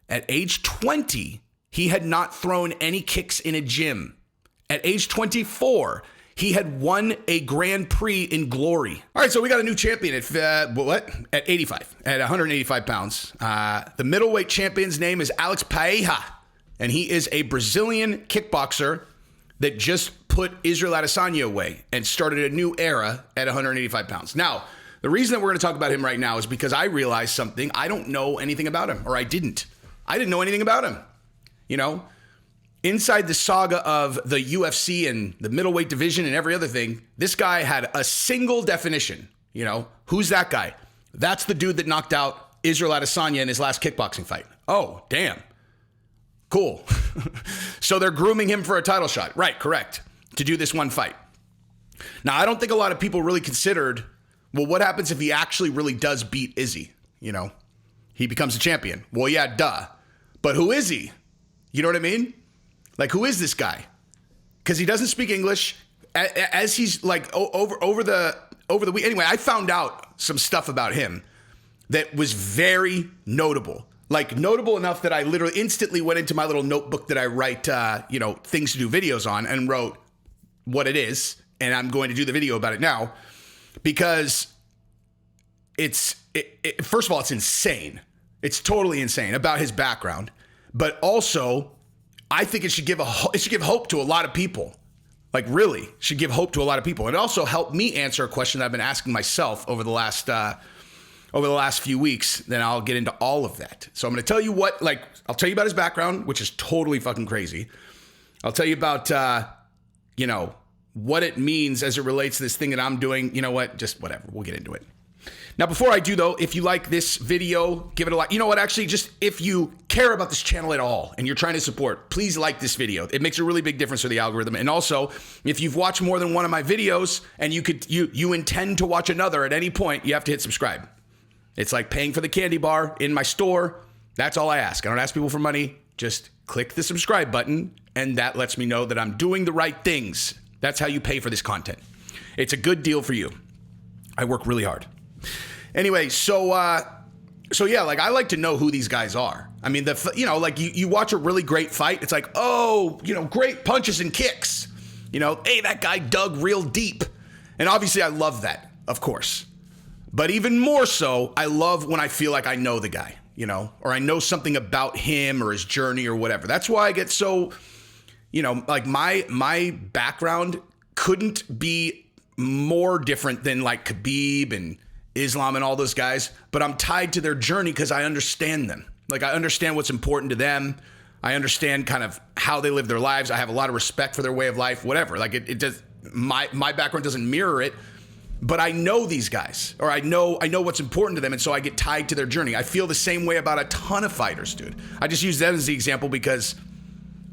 At age 20, he had not thrown any kicks in a gym. At age 24, he had won a Grand Prix in glory. All right, so we got a new champion at 85, at 185 pounds. The middleweight champion's name is Alex Pereira, and he is a Brazilian kickboxer that just put Israel Adesanya away and started a new era at 185 pounds. Now, the reason that we're going to talk about him right now is because I realized something. I don't know anything about him, or I didn't know anything about him. You know, inside the saga of the UFC and the middleweight division and every other thing, this guy had a single definition. You know, who's that guy? That's the dude that knocked out Israel Adesanya in his last kickboxing fight. Oh, damn. Cool. So they're grooming him for a title shot. Right, correct. To do this one fight. Now, I don't think a lot of people really considered, well, what happens if he actually really does beat Izzy? You know, he becomes a champion. Well, yeah, duh. But who is he? You know what I mean? Like, who is this guy? Because he doesn't speak English. As he's like over the week. Anyway, I found out some stuff about him that was very notable. Like, notable enough that I literally instantly went into my little notebook that I write, things to do videos on, and wrote what it is. And I'm going to do the video about it now because first of all, it's insane. It's totally insane about his background. But also, I think it should give hope to a lot of people. Like, really, should give hope to a lot of people. It also helped me answer a question that I've been asking myself over the last few weeks. Then I'll get into all of that. So I'm going to tell you I'll tell you about his background, which is totally fucking crazy. I'll tell you about, what it means as it relates to this thing that I'm doing. You know what? Just whatever. We'll get into it. Now, before I do, though, if you like this video, give it a like. You know what? Actually, just if you care about this channel at all and you're trying to support, please like this video. It makes a really big difference for the algorithm. And also, if you've watched more than one of my videos and you intend to watch another at any point, you have to hit subscribe. It's like paying for the candy bar in my store. That's all I ask. I don't ask people for money. Just click the subscribe button, and that lets me know that I'm doing the right things. That's how you pay for this content. It's a good deal for you. I work really hard. Anyway, so yeah, like, I like to know who these guys are. I mean, you watch a really great fight. It's like, oh, great punches and kicks. Hey, that guy dug real deep. And obviously I love that, of course. But even more so, I love when I feel like I know the guy, or I know something about him or his journey or whatever. That's why I get so, like, my background couldn't be more different than like Khabib and Islam and all those guys, but I'm tied to their journey because I understand them. Like, I understand what's important to them. I understand kind of how they live their lives. I have a lot of respect for their way of life, whatever. Like, it does, my background doesn't mirror it, but I know these guys, or I know what's important to them, and so I get tied to their journey. I feel the same way about a ton of fighters, dude. I just use them as the example because,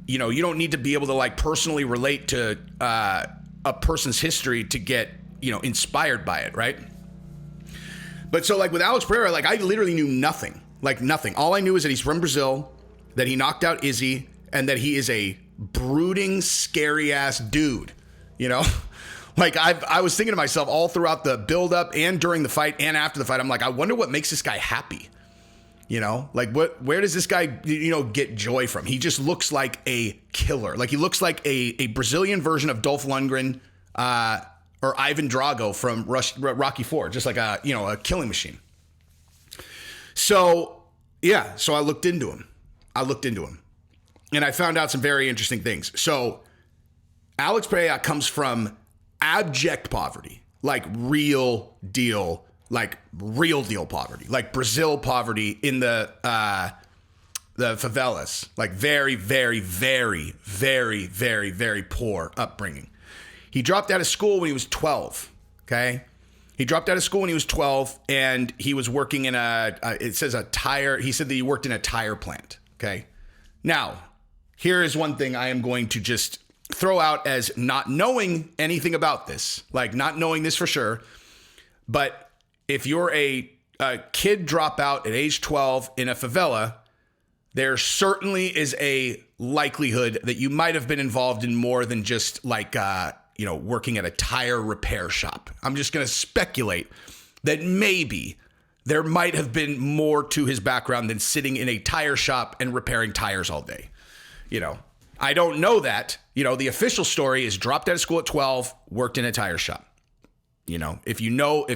you don't need to be able to, like, personally relate to a person's history to get, inspired by it, right? But so, like, with Alex Pereira, like, I literally knew nothing. Like, nothing. All I knew is that he's from Brazil, that he knocked out Izzy, and that he is a brooding, scary-ass dude, Like, I was thinking to myself all throughout the build-up and during the fight and after the fight, I'm like, I wonder what makes this guy happy, Like, where does this guy, get joy from? He just looks like a killer. Like, he looks like a Brazilian version of Dolph Lundgren, or Ivan Drago from Rocky IV, just like a killing machine. So, yeah, so I looked into him. And I found out some very interesting things. So, Alex Pereira comes from abject poverty, like real deal poverty, like Brazil poverty in the favelas, like very, very, very, very, very, very poor upbringing. He dropped out of school when he was 12, okay? He dropped out of school when he was 12, and he was working in he said that he worked in a tire plant, okay? Now, here is one thing I am going to just throw out as not knowing anything about this, like not knowing this for sure, but if you're a kid dropout at age 12 in a favela, there certainly is a likelihood that you might have been involved in more than just like, working at a tire repair shop. I'm just going to speculate that maybe there might have been more to his background than sitting in a tire shop and repairing tires all day. I don't know that. The official story is dropped out of school at 12, worked in a tire shop. If you know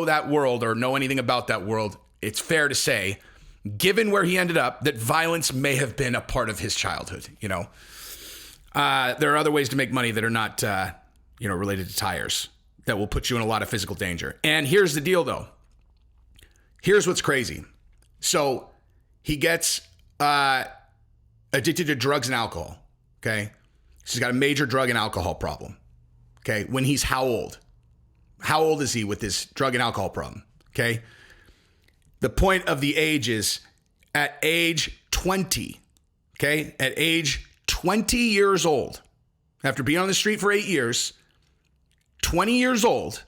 that world or know anything about that world, it's fair to say, given where he ended up, that violence may have been a part of his childhood. There are other ways to make money that are not, related to tires that will put you in a lot of physical danger. And here's the deal, though. Here's what's crazy. So he gets addicted to drugs and alcohol. Okay. He's got a major drug and alcohol problem. Okay. When he's how old? How old is he with this drug and alcohol problem? Okay. The point of the age is at age 20. Okay. At age 20 years old, after being on the street for 8 years, 20 years old,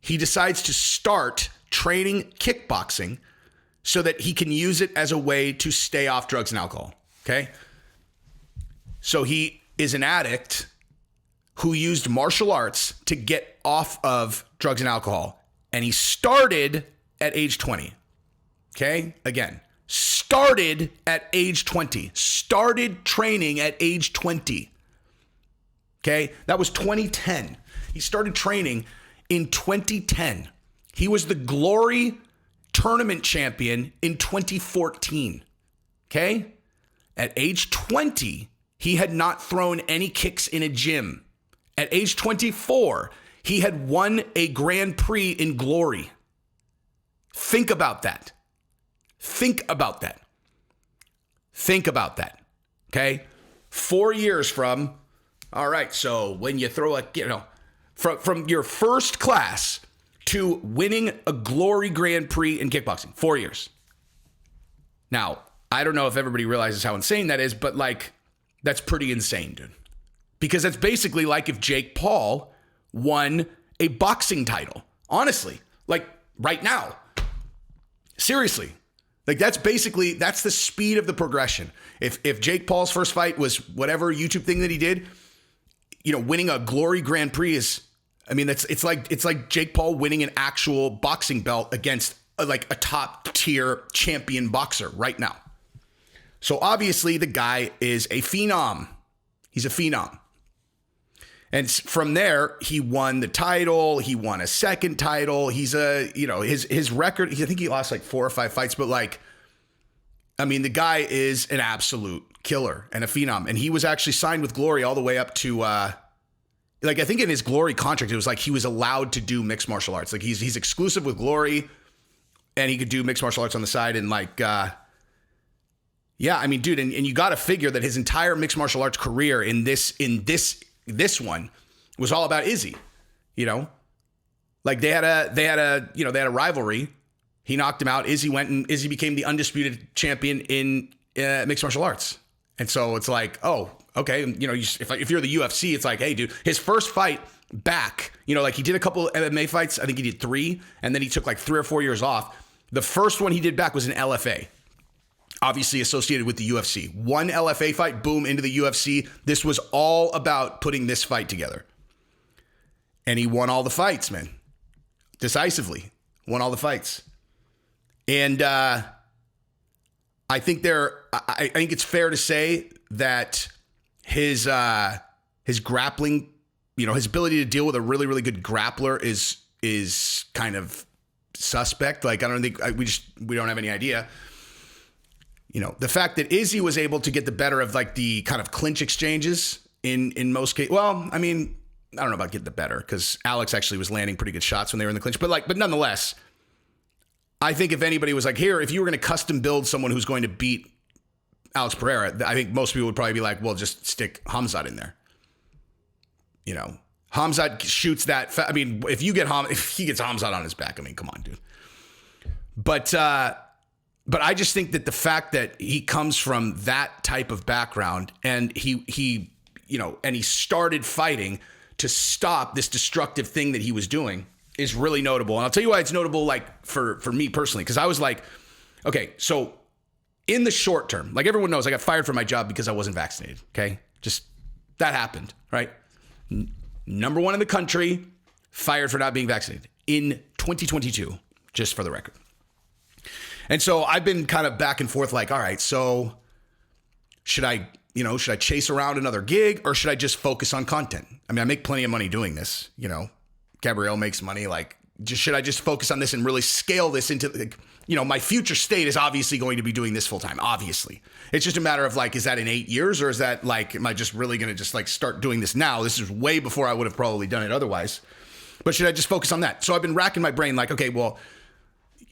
he decides to start training kickboxing so that he can use it as a way to stay off drugs and alcohol. Okay. So he is an addict who used martial arts to get off of drugs and alcohol. And he started at age 20. Okay. Again, started at age 20, started training at age 20. Okay. That was 2010. He started training in 2010. He was the Glory tournament champion in 2014. Okay. At age 20, he had not thrown any kicks in a gym. At age 24, he had won a Grand Prix in Glory. Think about that. Think about that. Think about that. Okay. 4 years from, all right. So when you throw from your first class to winning a Glory Grand Prix in kickboxing, 4 years. Now, I don't know if everybody realizes how insane that is, but that's pretty insane, dude. Because that's basically like if Jake Paul won a boxing title. Honestly, right now. Seriously. That's the speed of the progression. If Jake Paul's first fight was whatever YouTube thing that he did, winning a Glory Grand Prix it's like Jake Paul winning an actual boxing belt against a top tier champion boxer right now. So obviously the guy is a phenom. He's a phenom. And from there, he won the title. He won a second title. He's his record, I think he lost 4 or 5 fights, but the guy is an absolute killer and a phenom. And he was actually signed with Glory all the way up to, I think in his Glory contract, it was he was allowed to do mixed martial arts. He's exclusive with Glory and he could do mixed martial arts on the side. And dude, and you got to figure that his entire mixed martial arts career in this one was all about Izzy. They had a rivalry. He knocked him out. Izzy became the undisputed champion in mixed martial arts. And so it's oh, okay. If you're the UFC, it's hey, dude, his first fight back, he did a couple MMA fights. I think he did 3, and then he took 3 or 4 years off. The first one he did back was an LFA. Obviously associated with the UFC. One LFA fight, boom, into the UFC. This was all about putting this fight together. And he won all the fights, man. Decisively. Won all the fights. And I think it's fair to say that his grappling, his ability to deal with a really, really good grappler is kind of suspect. I don't think we don't have any idea. The fact that Izzy was able to get the better of the kind of clinch exchanges in most cases. Well, I don't know about getting the better because Alex actually was landing pretty good shots when they were in the clinch. But nonetheless, I think if anybody was here, if you were going to custom build someone who's going to beat Alex Pereira, I think most people would probably be well, just stick Hamzat in there. Hamzat shoots that. If he gets Hamzat on his back, come on, dude. But I just think that the fact that he comes from that type of background and he started fighting to stop this destructive thing that he was doing is really notable. And I'll tell you why it's notable, for me personally, because I was okay, so in the short term, everyone knows, I got fired from my job because I wasn't vaccinated. Okay. Just that happened, right? Number 1 in the country, fired for not being vaccinated in 2022, just for the record. And so I've been kind of back and forth like, all right, so should I chase around another gig or should I just focus on content? I mean, I make plenty of money doing this, Gabrielle makes money. Like, should I just focus on this and really scale this into, my future state is obviously going to be doing this full time. Obviously, it's just a matter of like, is that in 8 years or is that like, am I just really going to just like start doing this now? This is way before I would have probably done it otherwise. But should I just focus on that? So I've been racking my brain like, okay, well,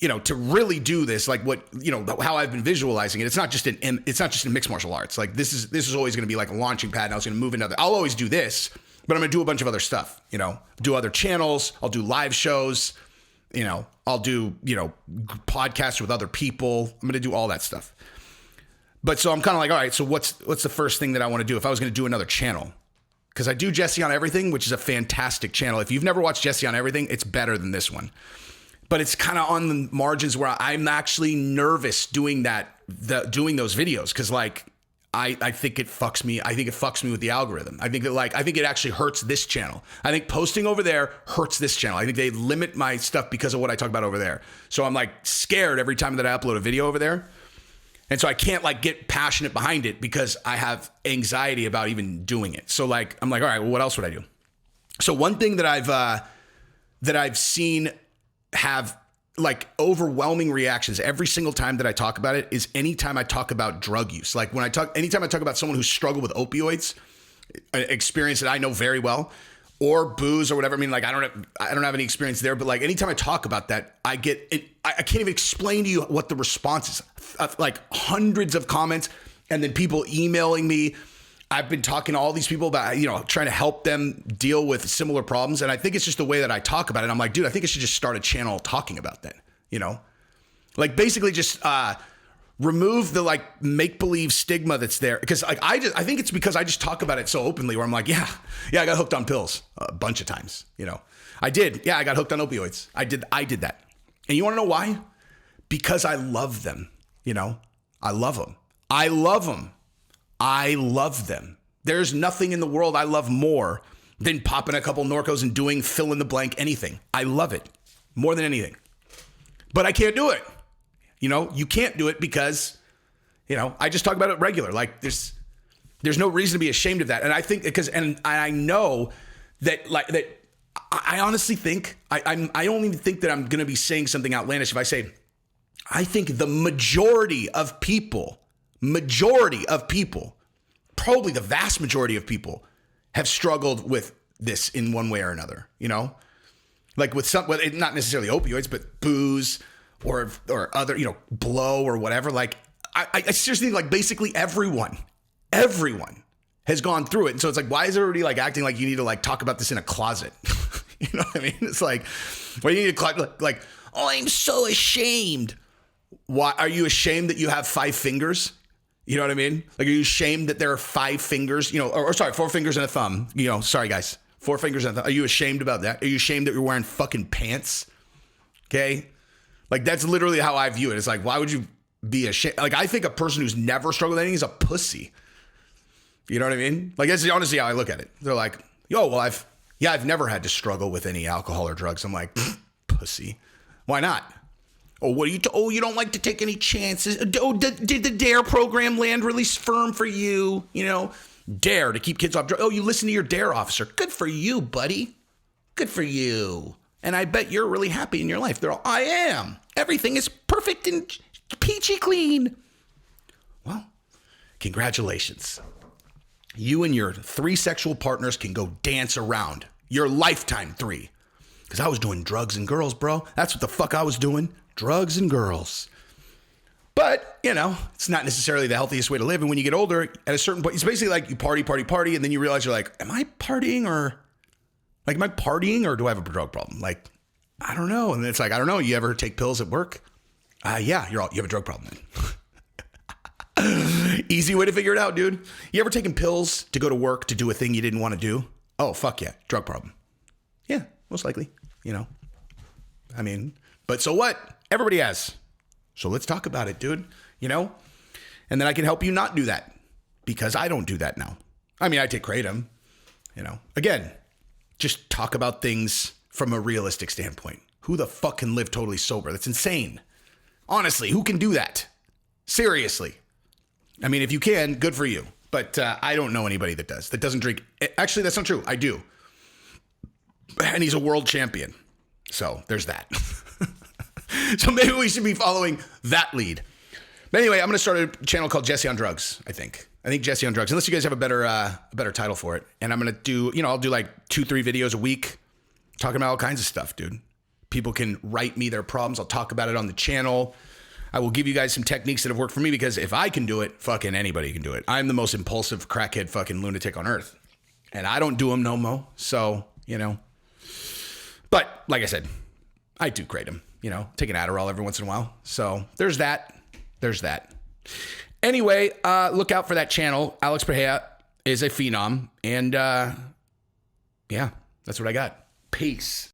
to really do this, like what, how I've been visualizing it, it's not just in mixed martial arts. Like this is always going to be like a launching pad. And I was going to move into I'll always do this, but I'm going to do a bunch of other stuff, do other channels. I'll do live shows, I'll do, podcasts with other people. I'm going to do all that stuff. But so I'm kind of like, all right, so what's the first thing that I want to do if I was going to do another channel? Because I do Jesse on Everything, which is a fantastic channel. If you've never watched Jesse on Everything, it's better than this one. But it's kind of on the margins where I'm actually nervous doing doing those videos. Cause like, I think it fucks me. I think it fucks me with the algorithm. I think it actually hurts this channel. I think posting over there hurts this channel. I think they limit my stuff because of what I talk about over there. So I'm like scared every time that I upload a video over there. And so I can't like get passionate behind it because I have anxiety about even doing it. So like, I'm like, all right, well, what else would I do? So one thing that I've seen have like overwhelming reactions every single time that I talk about it is anytime I talk about drug use. Like anytime I talk about someone who's struggled with opioids, an experience that I know very well, or booze or whatever. I mean, like I don't have any experience there, but like anytime I talk about that, I get it. I can't even explain to you what the response is. Like hundreds of comments and then people emailing me. I've been talking to all these people about, trying to help them deal with similar problems. And I think it's just the way that I talk about it. I'm like, dude, I think I should just start a channel talking about that, like basically just remove the like make-believe stigma that's there. Because like, I think it's because I just talk about it so openly where I'm like, yeah, I got hooked on pills a bunch of times. I did. Yeah, I got hooked on opioids. I did that. And you want to know why? Because I love them. I love them. I love them. I love them. There's nothing in the world I love more than popping a couple Norcos and doing fill in the blank anything. I love it more than anything. But I can't do it. You can't do it because, I just talk about it regular. Like there's no reason to be ashamed of that. And I think and I know that I honestly think I only think that I'm going to be saying something outlandish if I say, I think the majority of people, probably the vast majority of people have struggled with this in one way or another, like with not necessarily opioids, but booze or other, blow or whatever. Like I seriously think like basically everyone has gone through it. And so it's like, why is everybody like acting like you need to like talk about this in a closet? You know what I mean? It's like, well, you need to like, oh, I'm so ashamed. Why are you ashamed that you have 5 fingers? You know what I mean? Like, are you ashamed that there are 5 fingers, or sorry, 4 fingers and a thumb, sorry guys, 4 fingers and a thumb. Are you ashamed about that? Are you ashamed that you're wearing fucking pants? Okay. Like, that's literally how I view it. It's like, why would you be ashamed? Like, I think a person who's never struggled with anything is a pussy. You know what I mean? Like, that's honestly how I look at it. They're like, yo, well, I've never had to struggle with any alcohol or drugs. I'm like, pussy. Why not? Oh, you don't like to take any chances. Oh, did the DARE program land really firm for you? DARE to keep kids off drugs. Oh, you listen to your DARE officer. Good for you, buddy. Good for you. And I bet you're really happy in your life. They're all, I am. Everything is perfect and peachy clean. Well, congratulations. You and your 3 sexual partners can go dance around. Your lifetime 3. Because I was doing drugs and girls, bro. That's what the fuck I was doing. Drugs and girls. But, it's not necessarily the healthiest way to live. And when you get older, at a certain point, it's basically like you party. And then you realize you're like, am I partying or do I have a drug problem? Like, I don't know. And it's like, I don't know. You ever take pills at work? Yeah, you have a drug problem then. Easy way to figure it out, dude. You ever taken pills to go to work to do a thing you didn't want to do? Oh, fuck yeah. Drug problem. Yeah, most likely, I mean, but so what? Everybody has. So let's talk about it, dude, And then I can help you not do that because I don't do that now. I mean, I take Kratom, Again, just talk about things from a realistic standpoint. Who the fuck can live totally sober? That's insane. Honestly, who can do that? Seriously. I mean, if you can, good for you. But I don't know anybody that does. That doesn't drink. Actually, that's not true. I do. And he's a world champion. So there's that. So maybe we should be following that lead. But anyway, I'm going to start a channel called Jesse on Drugs, I think. Jesse on Drugs, unless you guys have a better title for it. And I'm going to do, I'll do like 2-3 videos a week talking about all kinds of stuff, dude. People can write me their problems. I'll talk about it on the channel. I will give you guys some techniques that have worked for me, because if I can do it, fucking anybody can do it. I'm the most impulsive crackhead fucking lunatic on earth. And I don't do them no mo. So, But like I said, I do grade them, take an Adderall every once in a while. So there's that. Anyway, look out for that channel. Alex Pereira is a phenom. And yeah, that's what I got. Peace.